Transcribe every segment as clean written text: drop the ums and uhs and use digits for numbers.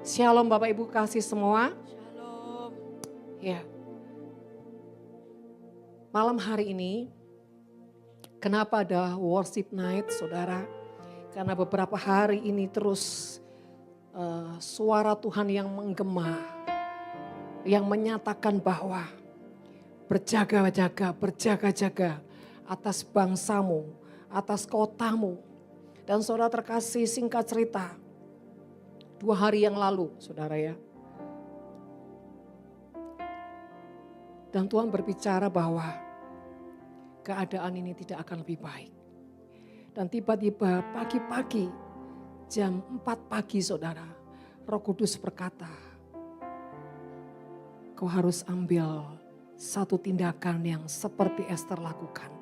Shalom Bapak Ibu kasih semua. Shalom. Ya. Malam hari ini, kenapa ada worship night saudara? Karena beberapa hari ini terus suara Tuhan yang menggema, yang menyatakan bahwa berjaga-jaga atas bangsamu, atas kotamu. Dan saudara terkasih, singkat cerita, 2 hari yang lalu saudara ya. Dan Tuhan berbicara bahwa keadaan ini tidak akan lebih baik. Dan tiba-tiba pagi-pagi jam 4 pagi saudara, Roh Kudus berkata, kau harus ambil satu tindakan yang seperti Esther lakukan.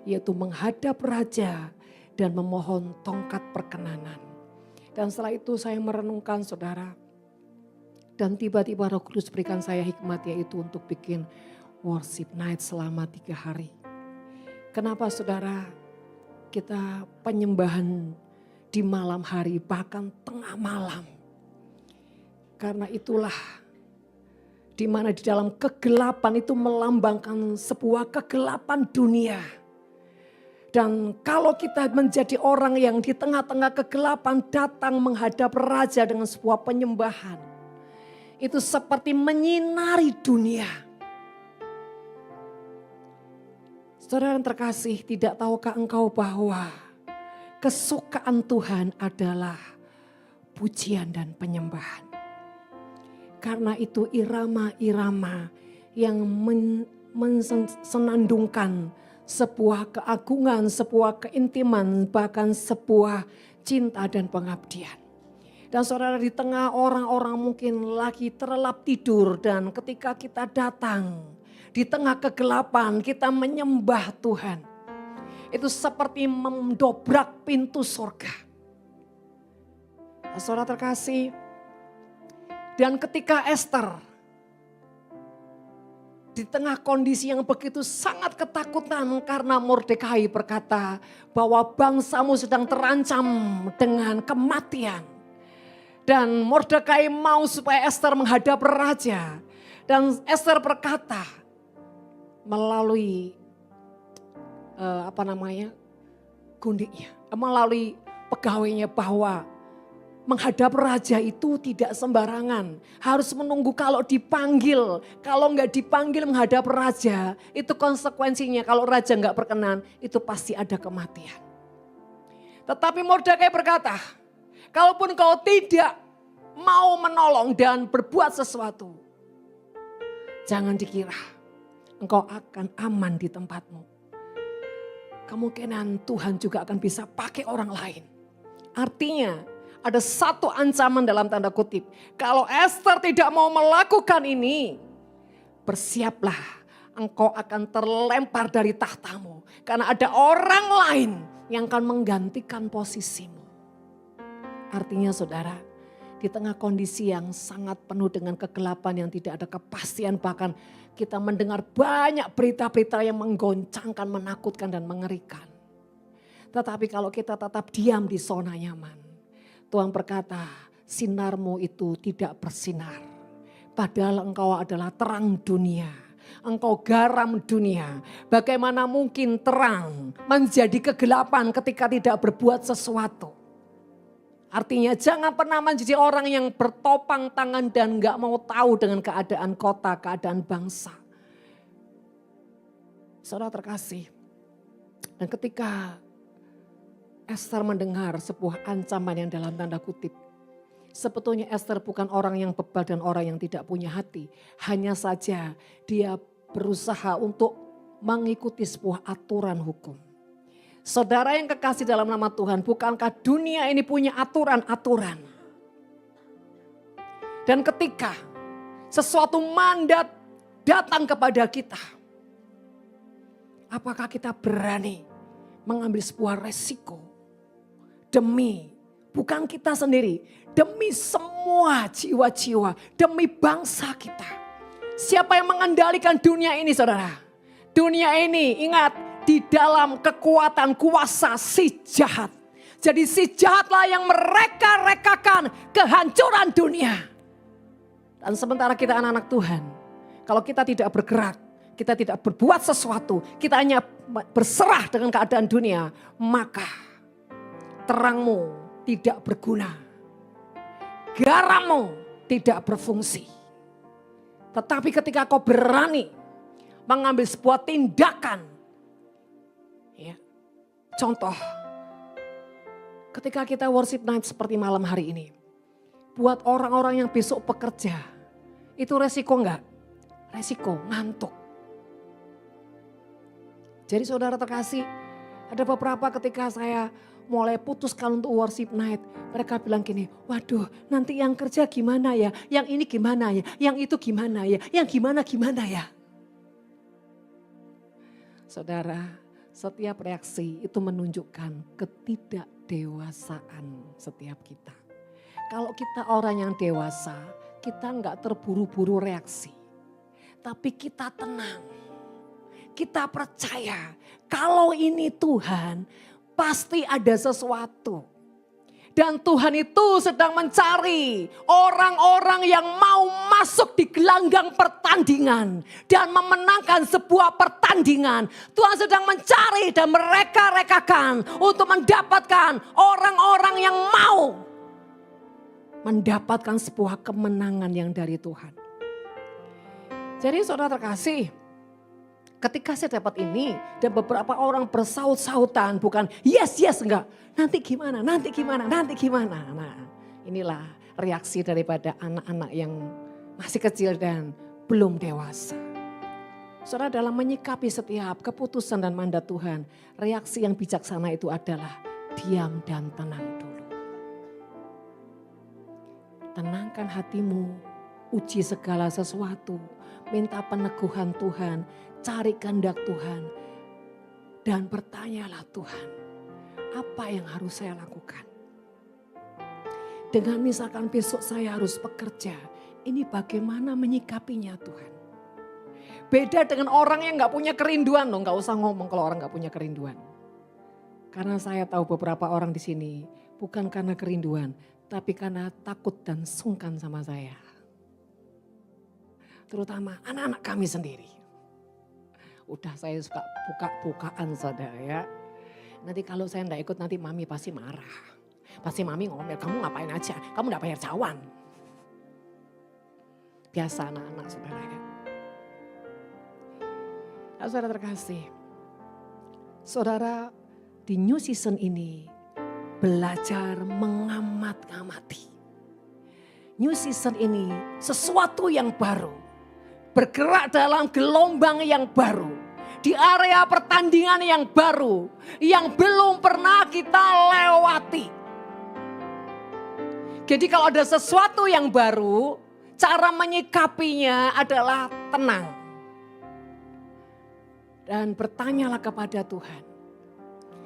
Yaitu menghadap raja dan memohon tongkat perkenanan. Dan setelah itu saya merenungkan saudara. Dan tiba-tiba Roh Kudus berikan saya hikmat yaitu untuk bikin worship night selama 3 hari. Kenapa saudara kita penyembahan di malam hari bahkan tengah malam. Karena itulah di mana di dalam kegelapan itu melambangkan sebuah kegelapan dunia. Dan kalau kita menjadi orang yang di tengah-tengah kegelapan datang menghadap raja dengan sebuah penyembahan. Itu seperti menyinari dunia. Saudara yang terkasih, tidak tahukah engkau bahwa kesukaan Tuhan adalah pujian dan penyembahan. Karena itu irama-irama yang mensenandungkan sebuah keagungan, sebuah keintiman, bahkan sebuah cinta dan pengabdian. Dan saudara di tengah orang-orang mungkin lagi terlelap tidur dan ketika kita datang di tengah kegelapan kita menyembah Tuhan. Itu seperti mendobrak pintu surga. Nah, saudara terkasih, dan ketika Esther di tengah kondisi yang begitu sangat ketakutan karena Mordekai berkata bahwa bangsamu sedang terancam dengan kematian. Dan Mordekai mau supaya Esther menghadap raja. Dan Esther berkata melalui gundiknya, melalui pegawainya bahwa menghadap raja itu tidak sembarangan. Harus menunggu kalau dipanggil. Kalau nggak dipanggil menghadap raja, itu konsekuensinya kalau raja nggak berkenan, itu pasti ada kematian. Tetapi Mordekai berkata, kalaupun kau tidak mau menolong dan berbuat sesuatu, jangan dikira engkau akan aman di tempatmu. Kemungkinan Tuhan juga akan bisa pakai orang lain. Artinya ada satu ancaman dalam tanda kutip. Kalau Esther tidak mau melakukan ini, bersiaplah engkau akan terlempar dari tahtamu. Karena ada orang lain yang akan menggantikan posisimu. Artinya saudara, di tengah kondisi yang sangat penuh dengan kegelapan yang tidak ada kepastian, bahkan kita mendengar banyak berita-berita yang menggoncangkan, menakutkan dan mengerikan. Tetapi kalau kita tetap diam di zona nyaman, Tuhan berkata, sinarmu itu tidak bersinar. Padahal engkau adalah terang dunia. Engkau garam dunia. Bagaimana mungkin terang menjadi kegelapan ketika tidak berbuat sesuatu. Artinya jangan pernah menjadi orang yang bertopang tangan dan gak mau tahu dengan keadaan kota, keadaan bangsa. Saudara terkasih. Dan ketika Esther mendengar sebuah ancaman yang dalam tanda kutip. Sebetulnya Esther bukan orang yang bebal dan orang yang tidak punya hati. Hanya saja dia berusaha untuk mengikuti sebuah aturan hukum. Saudara yang kekasih dalam nama Tuhan, bukankah dunia ini punya aturan-aturan? Dan ketika sesuatu mandat datang kepada kita, apakah kita berani mengambil sebuah resiko demi bukan kita sendiri, demi semua jiwa-jiwa, demi bangsa kita? Siapa yang mengendalikan dunia ini saudara? Dunia ini ingat di dalam kekuatan kuasa si jahat. Jadi si jahatlah yang mereka-rekakan kehancuran dunia. Dan sementara kita anak-anak Tuhan, kalau kita tidak bergerak, kita tidak berbuat sesuatu, kita hanya berserah dengan keadaan dunia, maka terangmu tidak berguna. Garammu tidak berfungsi. Tetapi ketika kau berani mengambil sebuah tindakan, ya, contoh, ketika kita worship night seperti malam hari ini, buat orang-orang yang besok bekerja, itu resiko enggak? Resiko, ngantuk. Jadi saudara terkasih, ada beberapa ketika saya mulai putuskan untuk worship night, mereka bilang gini, waduh nanti yang kerja gimana ya, yang ini gimana ya, yang itu gimana ya, yang gimana ya. Saudara, setiap reaksi itu menunjukkan ketidakdewasaan setiap kita. Kalau kita orang yang dewasa, kita enggak terburu-buru reaksi. Tapi kita tenang. Kita percaya kalau ini Tuhan pasti ada sesuatu. Dan Tuhan itu sedang mencari orang-orang yang mau masuk di gelanggang pertandingan. Dan memenangkan sebuah pertandingan. Tuhan sedang mencari dan mereka-rekakan untuk mendapatkan orang-orang yang mau mendapatkan sebuah kemenangan yang dari Tuhan. Jadi saudara terkasih, ketika saya dapat ini dan beberapa orang bersaut-sautan, bukan yes enggak, nanti gimana. Nah, inilah reaksi daripada anak-anak yang masih kecil dan belum dewasa. Saudara, dalam menyikapi setiap keputusan dan mandat Tuhan, reaksi yang bijaksana itu adalah diam dan tenang dulu. Tenangkan hatimu, uji segala sesuatu, minta peneguhan Tuhan, cari kehendak Tuhan, dan bertanyalah Tuhan, apa yang harus saya lakukan? Dengan misalkan besok saya harus bekerja, ini bagaimana menyikapinya Tuhan? Beda dengan orang yang gak punya kerinduan loh, gak usah ngomong kalau orang gak punya kerinduan. Karena saya tahu beberapa orang di sini bukan karena kerinduan, tapi karena takut dan sungkan sama saya. Terutama anak-anak kami sendiri. Udah saya suka buka-bukaan saudara ya. Nanti kalau saya enggak ikut nanti mami pasti marah. Pasti mami ngomel, kamu ngapain aja, kamu enggak bayar cawan. Biasa anak-anak saudara ya. Nah, saudara terkasih. Saudara di new season ini belajar mengamati. New season ini sesuatu yang baru. Bergerak dalam gelombang yang baru. Di area pertandingan yang baru. Yang belum pernah kita lewati. Jadi kalau ada sesuatu yang baru, cara menyikapinya adalah tenang. Dan bertanyalah kepada Tuhan.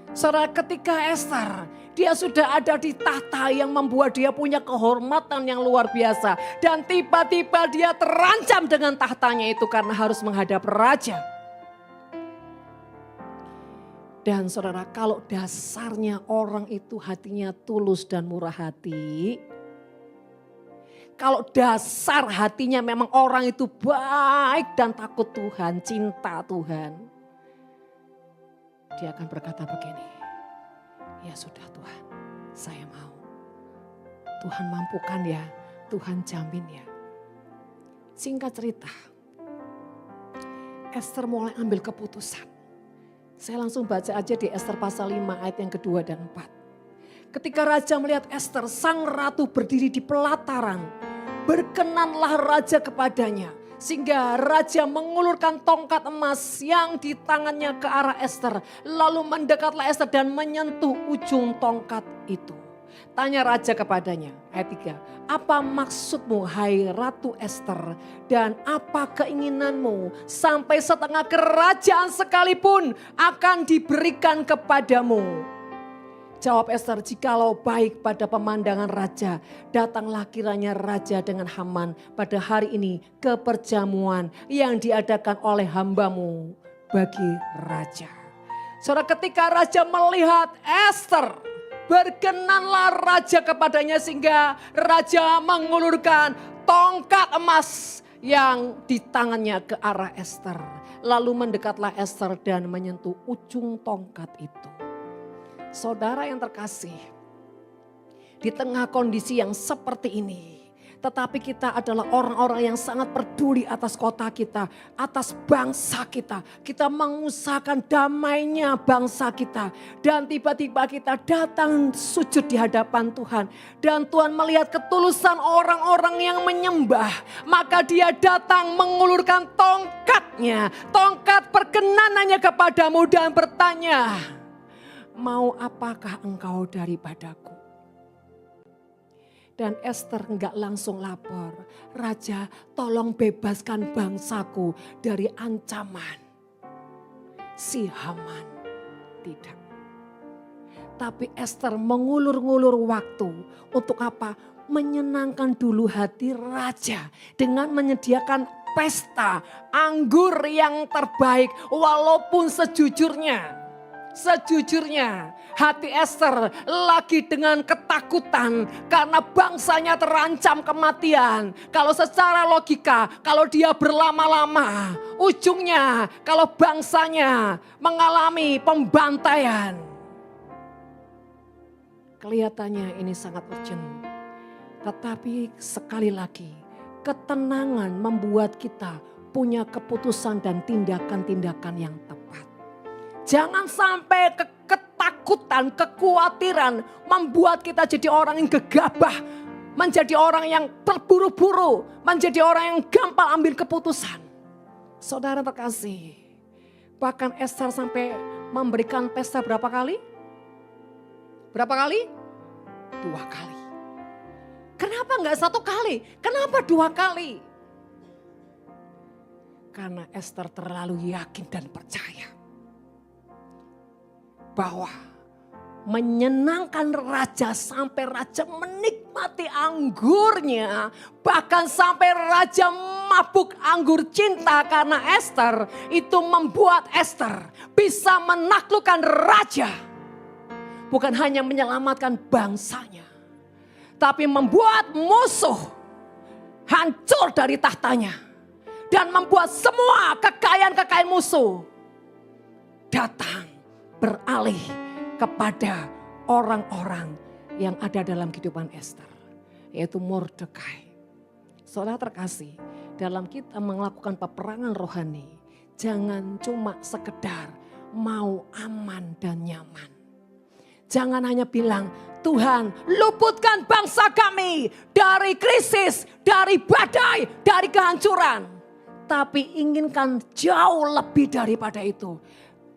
Saudara, ketika Esther, dia sudah ada di tahta yang membuat dia punya kehormatan yang luar biasa. Dan tiba-tiba dia terancam dengan tahtanya itu karena harus menghadap raja. Dan saudara, kalau dasarnya orang itu hatinya tulus dan murah hati. Kalau dasar hatinya memang orang itu baik dan takut Tuhan, cinta Tuhan. Dia akan berkata begini, ya sudah Tuhan, saya mau. Tuhan mampukan ya, Tuhan jamin ya. Singkat cerita, Esther mulai ambil keputusan. Saya langsung baca aja di Esther pasal 5 ayat yang kedua dan 4. Ketika raja melihat Esther, sang ratu berdiri di pelataran, berkenanlah raja kepadanya. Sehingga raja mengulurkan tongkat emas yang di tangannya ke arah Esther. Lalu mendekatlah Esther dan menyentuh ujung tongkat itu. Tanya raja kepadanya, ayat 3. Apa maksudmu hai Ratu Esther dan apa keinginanmu sampai setengah kerajaan sekalipun akan diberikan kepadamu. Jawab Esther, jikalau baik pada pemandangan raja, datanglah kiranya raja dengan Haman pada hari ini ke perjamuan yang diadakan oleh hambamu bagi raja. Saudara, ketika raja melihat Esther Berkenanlah raja kepadanya sehingga raja mengulurkan tongkat emas yang di tangannya ke arah Ester. Lalu mendekatlah Ester dan menyentuh ujung tongkat itu. Saudara yang terkasih, di tengah kondisi yang seperti ini, tetapi kita adalah orang-orang yang sangat peduli atas kota kita, atas bangsa kita. Kita mengusahakan damainya bangsa kita. Dan tiba-tiba kita datang sujud di hadapan Tuhan. Dan Tuhan melihat ketulusan orang-orang yang menyembah. Maka dia datang mengulurkan tongkatnya. Tongkat perkenanannya kepadamu dan bertanya, mau apakah engkau daripadaku? Dan Ester enggak langsung lapor, Raja tolong bebaskan bangsaku dari ancaman si Haman. Tidak. Tapi Ester mengulur-ngulur waktu untuk apa? Menyenangkan dulu hati raja dengan menyediakan pesta anggur yang terbaik. Walaupun sejujurnya hati Ester lagi dengan ketakutan karena bangsanya terancam kematian. Kalau secara logika, kalau dia berlama-lama, ujungnya kalau bangsanya mengalami pembantaian. Kelihatannya ini sangat urgent. Tetapi sekali lagi, ketenangan membuat kita punya keputusan dan tindakan-tindakan yang tepat. Jangan sampai ketakutan, kekhawatiran membuat kita jadi orang yang gegabah. Menjadi orang yang terburu-buru. Menjadi orang yang gampang ambil keputusan. Saudara terkasih. Bahkan Ester sampai memberikan pesta berapa kali? Berapa kali? 2 kali. Kenapa enggak 1 kali? Kenapa 2 kali? Karena Ester terlalu yakin dan percaya bahwa menyenangkan raja sampai raja menikmati anggurnya, bahkan sampai raja mabuk anggur cinta karena Ester, itu membuat Ester bisa menaklukkan raja. Bukan hanya menyelamatkan bangsanya, tapi membuat musuh hancur dari tahtanya dan membuat semua kekayaan-kekayaan musuh datang beralih kepada orang-orang yang ada dalam kehidupan Ester, yaitu Mordekai. Saudara terkasih, dalam kita melakukan peperangan rohani, jangan cuma sekedar mau aman dan nyaman. Jangan hanya bilang, Tuhan luputkan bangsa kami dari krisis, dari badai, dari kehancuran. Tapi inginkan jauh lebih daripada itu.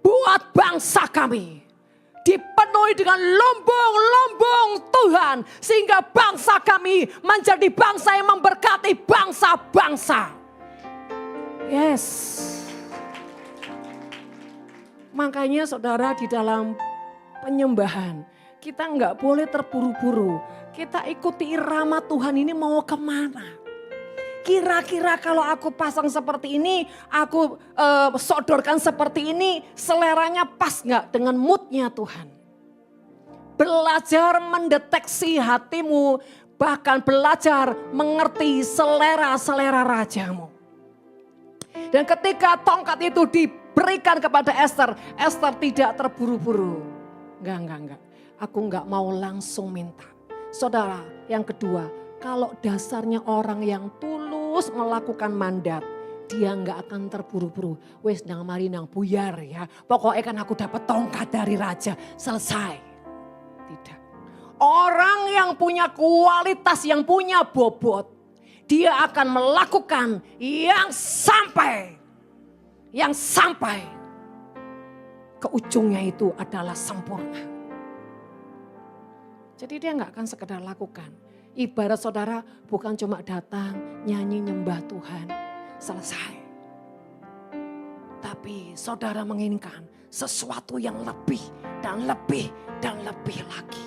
Buat bangsa kami dipenuhi dengan lumbung-lumbung Tuhan. Sehingga bangsa kami menjadi bangsa yang memberkati bangsa-bangsa. Yes. Makanya saudara di dalam penyembahan kita enggak boleh terburu-buru. Kita ikuti irama Tuhan ini mau kemana. Kira-kira kalau aku pasang seperti ini, aku sodorkan seperti ini, seleranya pas nggak dengan moodnya Tuhan. Belajar mendeteksi hatimu, bahkan belajar mengerti selera-selera rajamu. Dan ketika tongkat itu diberikan kepada Ester, Ester tidak terburu-buru. Enggak. Aku enggak mau langsung minta. Saudara, yang kedua, kalau dasarnya orang yang tulus melakukan mandat, dia enggak akan terburu-buru. Wes nang mari nang buyar ya. Pokoknya kan aku dapat tongkat dari raja, selesai. Tidak. Orang yang punya kualitas, yang punya bobot, dia akan melakukan yang sampai ke ujungnya itu adalah sempurna. Jadi dia enggak akan sekedar lakukan. Ibarat saudara bukan cuma datang, nyanyi, nyembah Tuhan, selesai. Tapi saudara menginginkan sesuatu yang lebih dan lebih dan lebih lagi.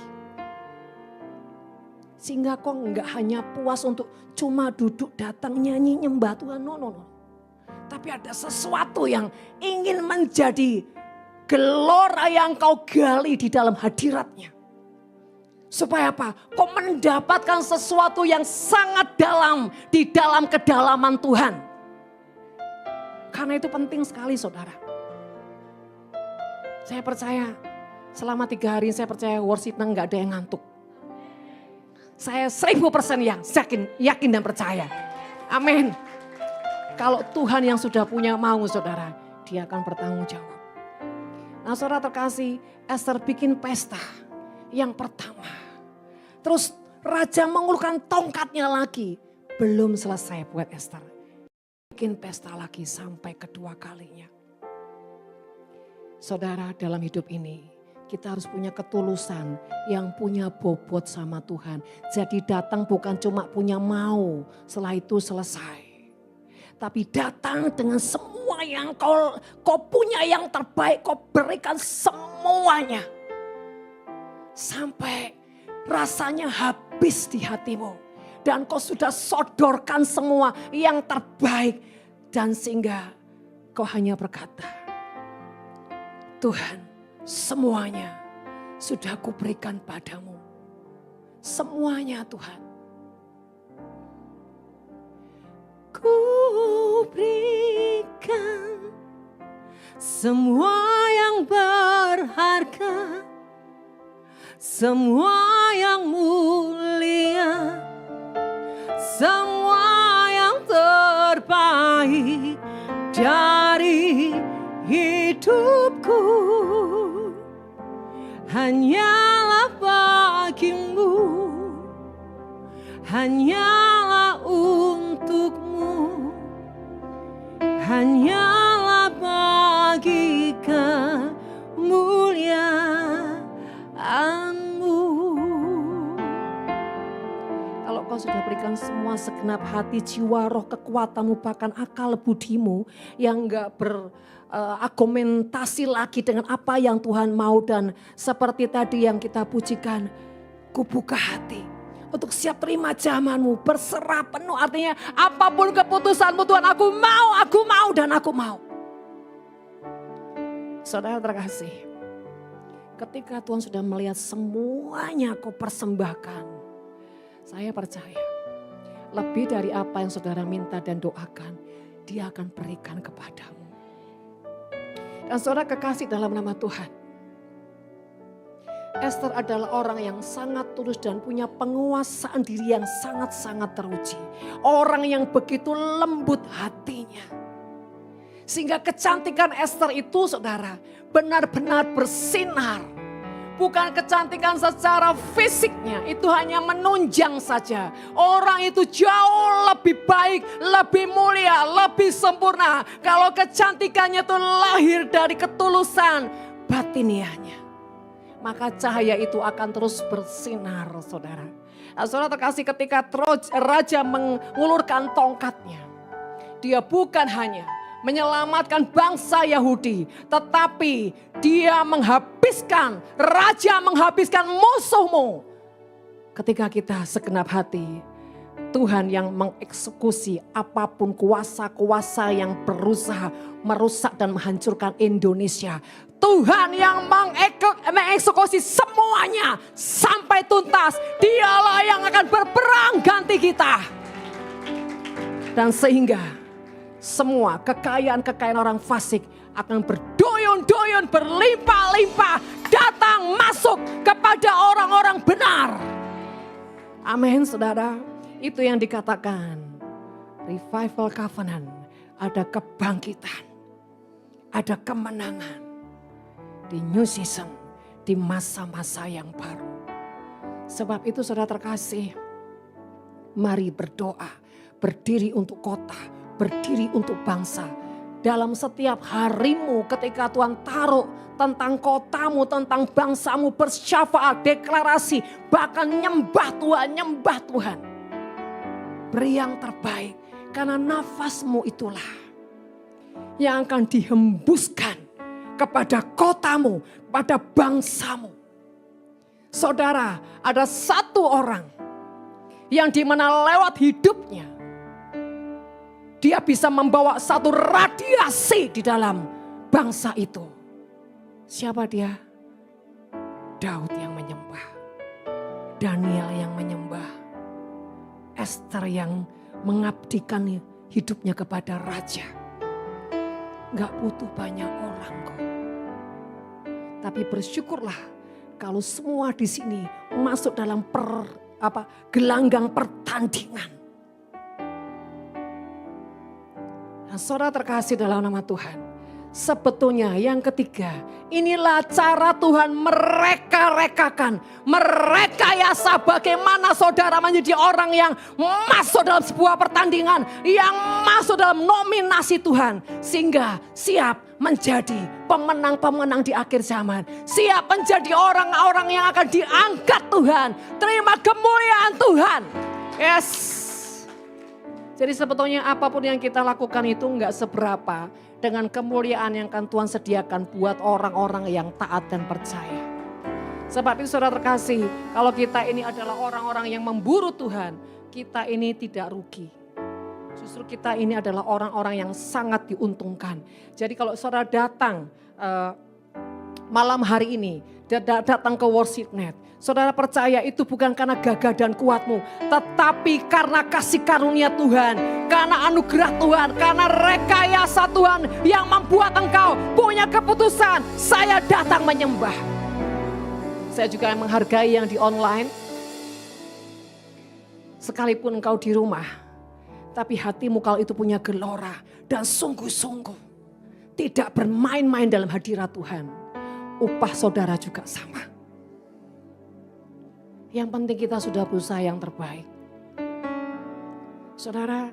Sehingga kok enggak hanya puas untuk cuma duduk datang nyanyi nyembah Tuhan. No. Tapi ada sesuatu yang ingin menjadi gelora yang kau gali di dalam hadiratnya. Supaya apa? Kau mendapatkan sesuatu yang sangat dalam di dalam kedalaman Tuhan. Karena itu penting sekali saudara. Saya percaya selama 3 hari saya percaya worship nggak ada yang ngantuk. Saya 1000% yakin dan percaya. Amin. Kalau Tuhan yang sudah punya mau saudara, dia akan bertanggung jawab. Nah saudara terkasih, Esther bikin pesta yang pertama. Terus raja mengulurkan tongkatnya lagi. Belum selesai buat Esther. Bikin pesta lagi sampai kedua kalinya. Saudara, dalam hidup ini kita harus punya ketulusan yang punya bobot sama Tuhan. Jadi datang bukan cuma punya mau, setelah itu selesai. Tapi datang dengan semua yang kau punya yang terbaik, kau berikan semuanya. Sampai rasanya habis di hatimu. Dan kau sudah sodorkan semua yang terbaik. Dan sehingga kau hanya berkata, Tuhan, semuanya sudah kuberikan padamu. Semuanya Tuhan. Kuberikan semua yang berharga, semua yang mulia, semua yang terbaik dari hidupku. Hanyalah bagimu, hanyalah untukmu, hanyalah bagi kemuliaan-Mu. Kalau kau sudah berikan semua segenap hati, jiwa, roh, kekuatanmu, bahkan akal budimu yang enggak argumentasi lagi dengan apa yang Tuhan mau, dan seperti tadi yang kita pujikan, ku buka hati untuk siap terima zamanmu, berserah penuh, artinya apapun keputusanmu Tuhan, aku mau dan aku mau. Saudara terkasih, ketika Tuhan sudah melihat semuanya kau persembahkan, saya percaya lebih dari apa yang saudara minta dan doakan, Dia akan berikan kepadamu. Dan saudara kekasih dalam nama Tuhan, Esther adalah orang yang sangat tulus dan punya penguasaan diri yang sangat-sangat teruji. Orang yang begitu lembut hatinya. Sehingga kecantikan Esther itu saudara benar-benar bersinar. Bukan kecantikan secara fisiknya, itu hanya menunjang saja. Orang itu jauh lebih baik, lebih mulia, lebih sempurna. Kalau kecantikannya itu lahir dari ketulusan batiniahnya, maka cahaya itu akan terus bersinar saudara. Nah, saudara terkasih, ketika raja mengulurkan tongkatnya, dia bukan hanya menyelamatkan bangsa Yahudi, tetapi dia raja menghabiskan musuhmu. Ketika kita segenap hati, Tuhan yang mengeksekusi apapun kuasa-kuasa yang berusaha merusak dan menghancurkan Indonesia. Tuhan yang mengeksekusi semuanya sampai tuntas. Dialah yang akan berperang ganti kita. Dan sehingga semua kekayaan-kekayaan orang fasik akan berdoyon-doyon, berlimpah-limpah, datang masuk kepada orang-orang benar. Amin saudara, itu yang dikatakan revival covenant. Ada kebangkitan, ada kemenangan di new season, di masa-masa yang baru. Sebab itu saudara terkasih, mari berdoa, berdiri untuk kota, berdiri untuk bangsa. Dalam setiap harimu ketika Tuhan taruh tentang kotamu, tentang bangsamu, bersyafaat, deklarasi, bahkan nyembah Tuhan. Beri yang terbaik, karena nafasmu itulah yang akan dihembuskan kepada kotamu, pada bangsamu. Saudara, ada satu orang yang dimana lewat hidupnya dia bisa membawa satu radiasi di dalam bangsa itu. Siapa dia? Daud yang menyembah. Daniel yang menyembah, Esther yang mengabdikan hidupnya kepada raja. Gak butuh banyak orang kok. Tapi bersyukurlah kalau semua di sini masuk dalam gelanggang pertandingan. Nah, saudara terkasih dalam nama Tuhan. Sebetulnya yang ketiga, inilah cara Tuhan mereka-rekakan, merekayasa bagaimana saudara menjadi orang yang masuk dalam sebuah pertandingan, yang masuk dalam nominasi Tuhan, sehingga siap menjadi pemenang-pemenang di akhir zaman, siap menjadi orang-orang yang akan diangkat Tuhan, terima kemuliaan Tuhan. Yes. Jadi sebetulnya apapun yang kita lakukan itu enggak seberapa dengan kemuliaan yang akan Tuhan sediakan buat orang-orang yang taat dan percaya. Sebab itu saudara terkasih, kalau kita ini adalah orang-orang yang memburu Tuhan, kita ini tidak rugi. Justru kita ini adalah orang-orang yang sangat diuntungkan. Jadi kalau saudara datang malam hari ini, datang ke Worship Net, saudara percaya itu bukan karena gagah dan kuatmu, tetapi karena kasih karunia Tuhan, karena anugerah Tuhan, karena rekayasa Tuhan yang membuat engkau punya keputusan, saya datang menyembah. Saya juga menghargai yang di online, sekalipun engkau di rumah, tapi hatimu kalau itu punya gelora dan sungguh-sungguh tidak bermain-main dalam hadirat Tuhan, upah saudara juga sama. Yang penting kita sudah berusaha yang terbaik. Saudara,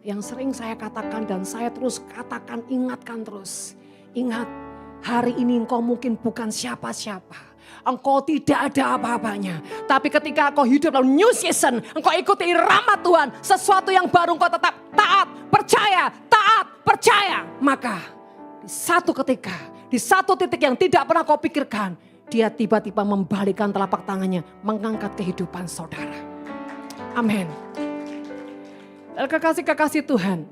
yang sering saya katakan dan saya terus katakan, ingatkan terus. Ingat, hari ini engkau mungkin bukan siapa-siapa. Engkau tidak ada apa-apanya. Tapi ketika engkau hidup dalam new season, engkau ikuti irama Tuhan, sesuatu yang baru engkau tetap taat, percaya. Maka di satu ketika, di satu titik yang tidak pernah kau pikirkan, dia tiba-tiba membalikkan telapak tangannya, mengangkat kehidupan saudara. Amin. Dan kekasih-kekasih Tuhan,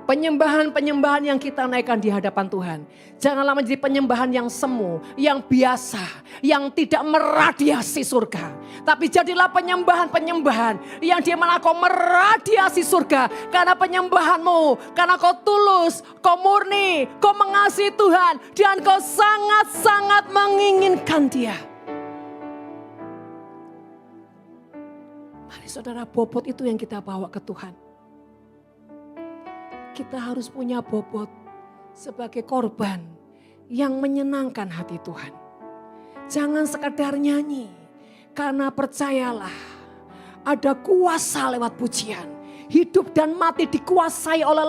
penyembahan-penyembahan yang kita naikkan di hadapan Tuhan, janganlah menjadi penyembahan yang semu, yang biasa, yang tidak meradiasi surga. Tapi jadilah penyembahan-penyembahan yang di mana kau meradiasi surga. Karena penyembahanmu, karena kau tulus, kau murni, kau mengasihi Tuhan, dan kau sangat-sangat menginginkan Dia. Mari saudara, bobot itu yang kita bawa ke Tuhan. Kita harus punya bobot sebagai korban yang menyenangkan hati Tuhan. Jangan sekadar nyanyi, karena percayalah ada kuasa lewat pujian. Hidup dan mati dikuasai oleh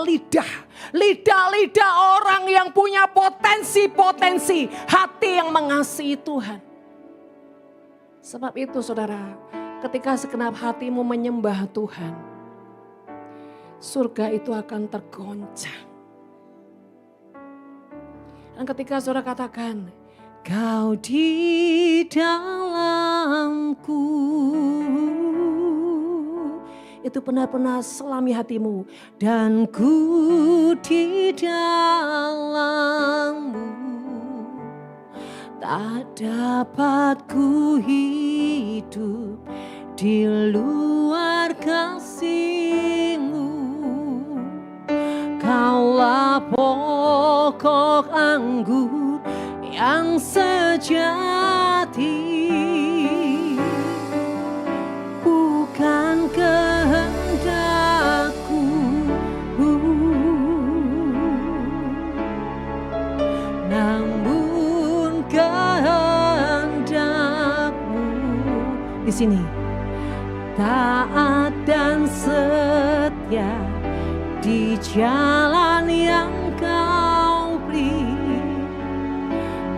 lidah orang yang punya potensi hati yang mengasihi Tuhan. Sebab itu saudara, ketika segenap hatimu menyembah Tuhan, surga itu akan tergoncang. Dan ketika saudara katakan, kau di dalamku, itu benar-benar selami hatimu. Dan ku di dalammu, tak dapat ku hidup di luar kasih-Mu. Kaulah pokok anggur yang sejati, bukan kehendakku, namun kehendak-Mu. Di sini taat dan setia di jalan yang Kau beri.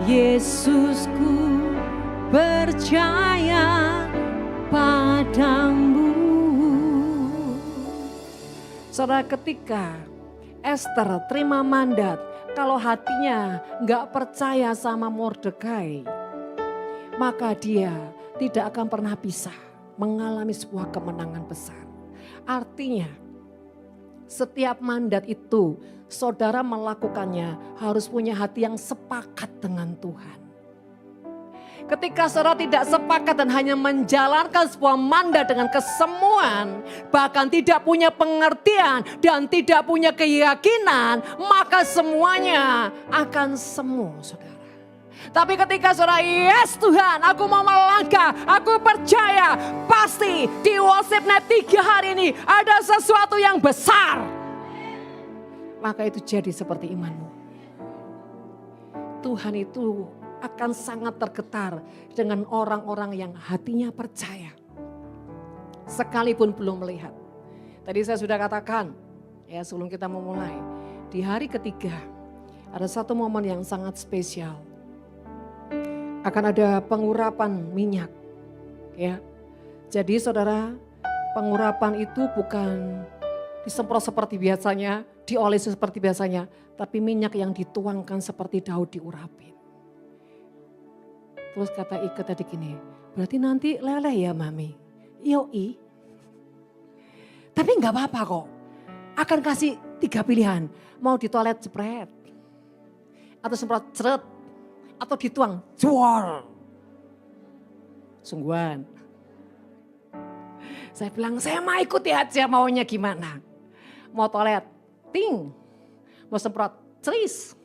Yesusku percaya padamu. Saudara, ketika Esther terima mandat, kalau hatinya gak percaya sama Mordekai, maka dia tidak akan pernah bisa mengalami sebuah kemenangan besar. Artinya, setiap mandat itu saudara melakukannya harus punya hati yang sepakat dengan Tuhan. Ketika saudara tidak sepakat dan hanya menjalankan sebuah mandat dengan kesemuan, bahkan tidak punya pengertian dan tidak punya keyakinan, maka semuanya akan semu, saudara. Tapi ketika saudara, yes Tuhan, aku mau melangkah, aku percaya pasti di worship night 3 hari ini ada sesuatu yang besar. Maka itu jadi seperti imanmu. Tuhan itu akan sangat tergetar dengan orang-orang yang hatinya percaya. Sekalipun belum melihat. Tadi saya sudah katakan, ya sebelum kita memulai. Di hari ketiga, ada satu momen yang sangat spesial. Akan ada pengurapan minyak. Ya. Jadi saudara, pengurapan itu bukan disemprot seperti biasanya, diolesi seperti biasanya. Tapi minyak yang dituangkan seperti Daud diurapin. Terus kata Ike tadi gini, berarti nanti leleh ya mami? Yoi. Tapi gak apa-apa kok. Akan kasih 3 pilihan. Mau di toilet jepret. Atau semprot ceret. Atau dituang jual. Sungguhan. Saya bilang saya mau ikuti aja maunya gimana. Mau toilet ting. Mau semprot ceris.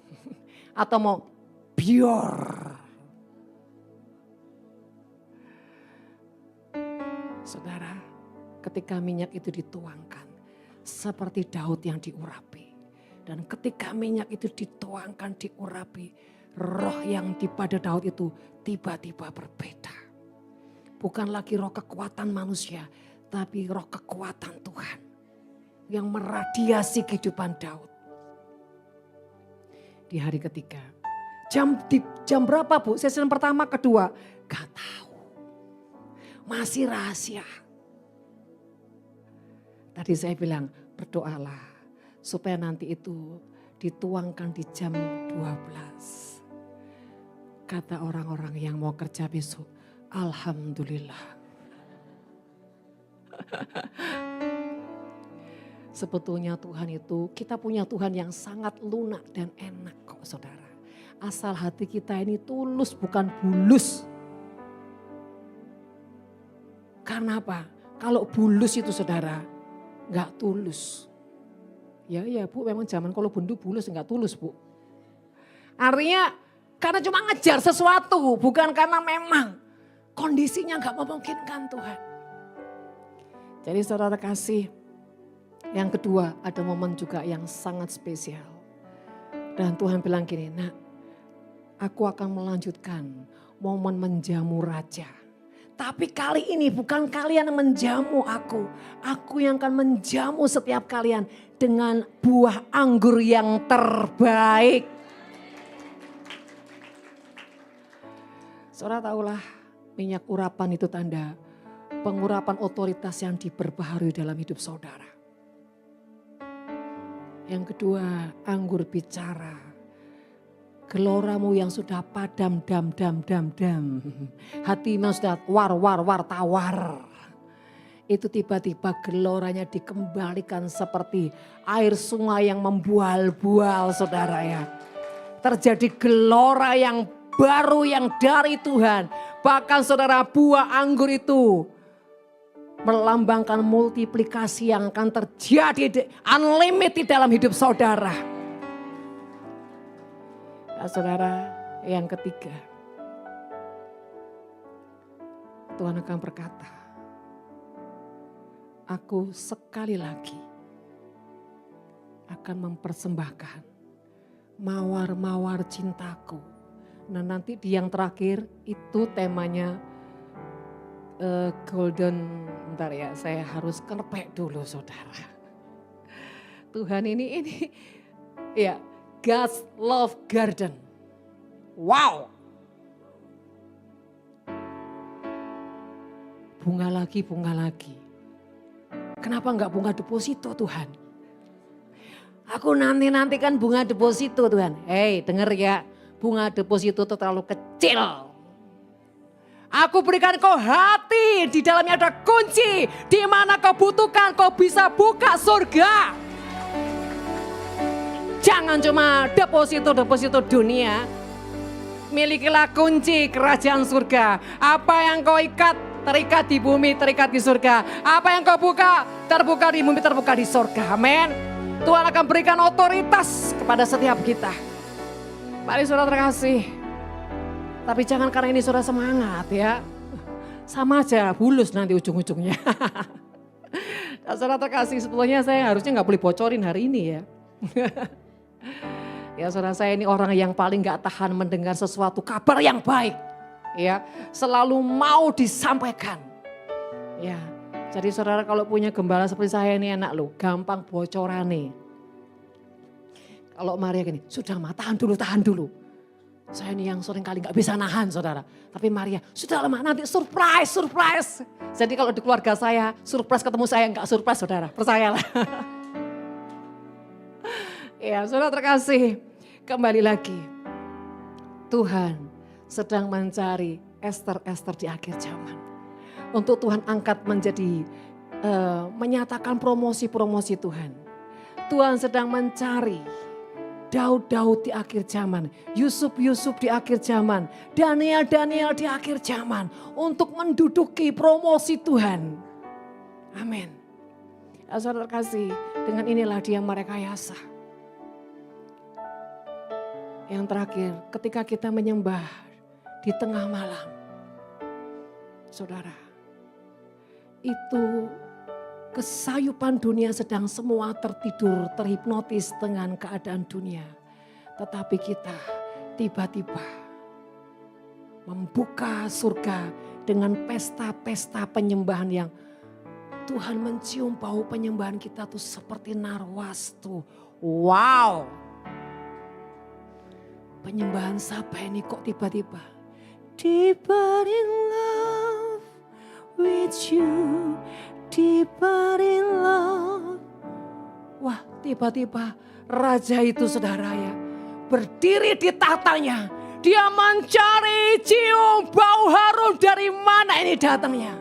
Atau mau bior. Saudara, ketika minyak itu dituangkan seperti Daud yang diurapi. Dan ketika minyak itu dituangkan, diurapi, roh yang di pada Daud itu tiba-tiba berbeda. Bukan lagi roh kekuatan manusia, tapi roh kekuatan Tuhan yang meradiasi kehidupan Daud. Di hari ketiga, jam berapa Bu? Season pertama, kedua, gak tahu. Masih rahasia. Tadi saya bilang berdoalah supaya nanti itu dituangkan di jam 12. Kata orang-orang yang mau kerja besok, alhamdulillah. Sebetulnya Tuhan itu, kita punya Tuhan yang sangat lunak dan enak kok saudara. Asal hati kita ini tulus bukan bulus. Karena apa? Kalau bulus itu saudara, gak tulus. Ya Bu, memang zaman kalau bundu bulus gak tulus Bu. Artinya karena cuma ngejar sesuatu, bukan karena memang kondisinya gak memungkinkan Tuhan. Jadi saudara kasih, yang kedua ada momen juga yang sangat spesial. Dan Tuhan bilang gini, nak aku akan melanjutkan momen menjamu raja. Tapi kali ini bukan kalian yang menjamu aku. Aku yang akan menjamu setiap kalian dengan buah anggur yang terbaik. Saudara tahulah minyak urapan itu tanda pengurapan otoritas yang diperbaharui dalam hidup saudara. Yang kedua, anggur bicara. Geloramu yang sudah padam dam. Hatimu sudah war tawar. Itu tiba-tiba geloranya dikembalikan seperti air sungai yang membual-bual saudara ya. Terjadi gelora yang baru yang dari Tuhan. Bahkan saudara buah anggur itu melambangkan multiplikasi yang akan terjadi unlimited dalam hidup saudara. Nah, saudara, yang ketiga, Tuhan akan berkata, aku sekali lagi akan mempersembahkan mawar-mawar cintaku. Nah nanti di yang terakhir itu temanya golden, bentar ya saya harus kelepek dulu saudara. Tuhan ini ya. God's Love Garden. Wow. Bunga lagi. Kenapa enggak bunga deposito Tuhan? Aku nantikan bunga deposito Tuhan. Hei denger ya, bunga deposito itu terlalu kecil. Aku berikan kau hati, di dalamnya ada kunci. Di mana kau butuhkan, kau bisa buka surga. Jangan cuma deposito dunia. Milikilah kunci kerajaan surga. Apa yang kau ikat, terikat di bumi, terikat di surga. Apa yang kau buka, terbuka di bumi, terbuka di surga. Amin. Tuhan akan berikan otoritas kepada setiap kita. Mari saudara terkasih. Tapi jangan karena ini saudara semangat ya. Sama aja, bulus nanti ujung-ujungnya. Dan saudara terkasih, sebetulnya saya harusnya gak boleh bocorin hari ini ya. Ya saudara, saya ini orang yang paling gak tahan mendengar sesuatu kabar yang baik. Ya, selalu mau disampaikan. Ya, jadi saudara kalau punya gembala seperti saya ini enak loh, gampang bocoran nih. Kalau Maria gini, sudah mah tahan dulu. Saya ini yang sering kali gak bisa nahan saudara. Tapi Maria, sudah lama nanti surprise. Jadi kalau di keluarga saya, surprise ketemu saya gak surprise saudara, percayalah. Ya saudara terkasih, kembali lagi. Tuhan sedang mencari Ester di akhir zaman. Untuk Tuhan angkat menjadi, menyatakan promosi Tuhan. Tuhan sedang mencari Daud di akhir zaman, Yusuf di akhir zaman, Daniel di akhir zaman untuk menduduki promosi Tuhan. Amin. Saudara terkasih, dengan inilah dia merekayasa. Yang terakhir, ketika kita menyembah di tengah malam, saudara, itu kesayupan dunia sedang semua tertidur, terhipnotis dengan keadaan dunia. Tetapi kita tiba-tiba membuka surga dengan pesta-pesta penyembahan yang Tuhan mencium bau penyembahan kita tuh seperti narwas tuh. Wow. Penyembahan siapa ini kok tiba-tiba? Deeper in love with you. Deeper in love. Wah, tiba-tiba raja itu saudara ya, berdiri di tahtanya. Dia mencari cium bau harum dari mana ini datangnya.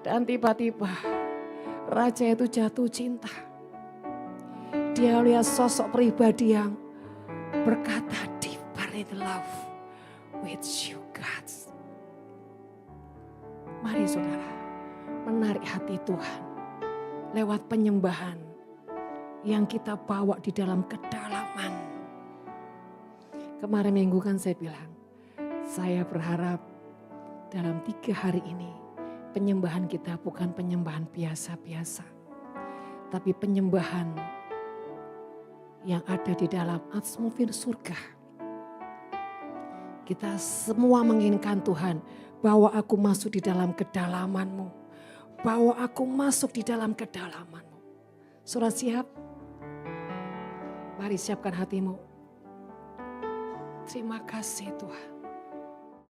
Dan tiba-tiba raja itu jatuh cinta. Dia lihat sosok pribadi yang berkata, deeper in love with you God. Mari saudara, menarik hati Tuhan lewat penyembahan yang kita bawa di dalam kedalaman. Kemarin minggu kan saya bilang, saya berharap dalam 3 hari ini penyembahan kita bukan penyembahan biasa-biasa. Tapi penyembahan yang ada di dalam atmosfer surga. Kita semua menginginkan Tuhan, bawa aku masuk di dalam kedalaman-Mu. Bawa aku masuk di dalam kedalaman-Mu. Saudara siap? Mari siapkan hatimu. Terima kasih Tuhan.